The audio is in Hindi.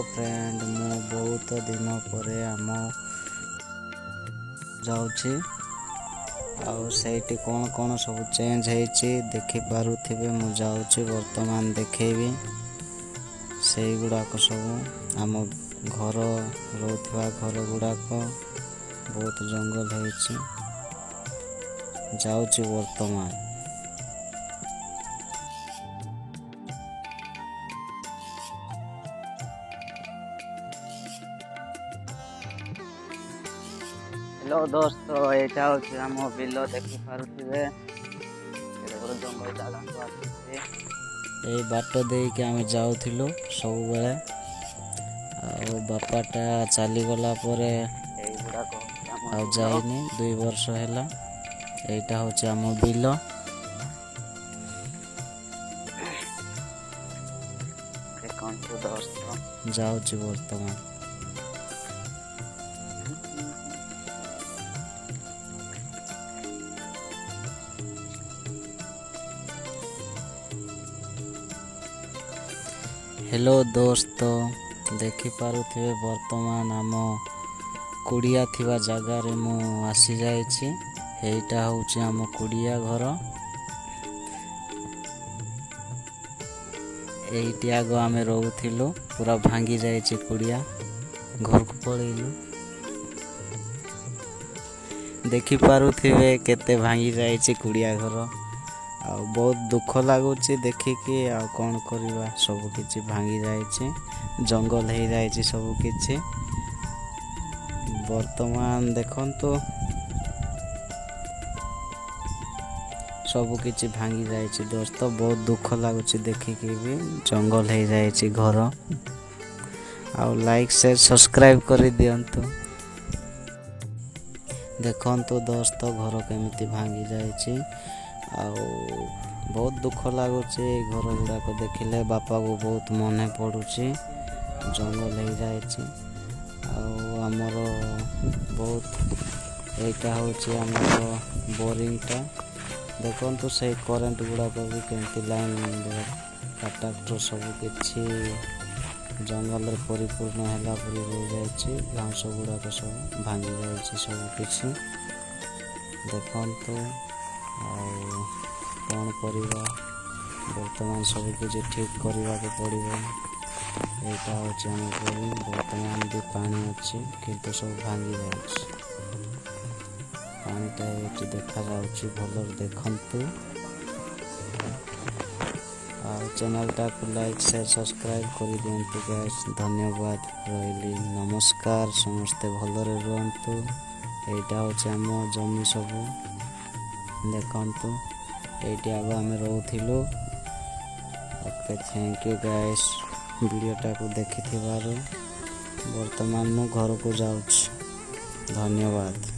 फ्रेंड मु बहुत दिन पर आम जाऊँगी आईटी कौन कौन सब चेंज होती देखिपे मु जाऊँगी वर्तमान देखेबी से गुड़ाक सब आम घर रोवा घर गुड़ाक बहुत जंगल होती जाऊँगी वर्तमान। हेलो दोस्त यहाँ हूँ आम बिल देखिपे जंगल जगह ये बाट देके आम जाऊँ सब बेले बापाटा चलीगला जाइनी 2 वर्ष है यहाँ हूँ आम बिल दोस्त जाऊँ वर्तमान। हेलो दोस्त देखिपे वर्तमान आम कुड़िया थिबा जगार मु आसी जाइछि एटा हूँ आम कुड़िया घर एटी आग आम रोलु पूरा भांगी जाइछि कुड़िया घर को पलैलु देखिपे केते भांगी जाइछि कुड़िया घर आ बहुत दुख लगुच देखिकी आ कौन करवा सब किछि भांगी जाइछि जंगल हो जाइछि सब किछि वर्तमान देखंतु सब किछि भांगी जाइछि दोस्त बहुत दुख लगुच देखिकी भी जंगल हो जाइछि घर आ लाइक शेयर सब्सक्राइब कर दियंतु देखंतु दोस्त घर केमिति भांगी जाइछि बहुत दुख लगुच घर गुड़ाक देखिले बापा को बहुत मन पड़ुछि जंगल हो जाइछि आमर बहुत यहाँ हूँ आमर बोरिंगटा देखंतु से करेंट गुड़ाक भी केमती लाइन ट्रैक्टर सब किछि जंगल परिपूर्ण है रही जाइछि घास गुड़ाक सब भांगी जाइछि सब किछि देखंतु कौन करवा वर्तमान सब किसी ठीक करने को पड़ो यहाँ हूँ आम बोरिंग वर्तमान भी पानी अच्छी किंतु सब भांगी जाए पानीटा ये देखा भल देखंतु चैनलटा को लाइक शेयर सब्सक्राइब कर दियंतु गाइस धन्यवाद रही नमस्कार समस्ते भलरे रुहंतु यहाँ हूँ आम जमी सब देखंतु ये आग आम रोलु ओके थैंक यू गाइस वीडियोटा को देखि वर्तमान मु घर को जाऊँ धन्यवाद।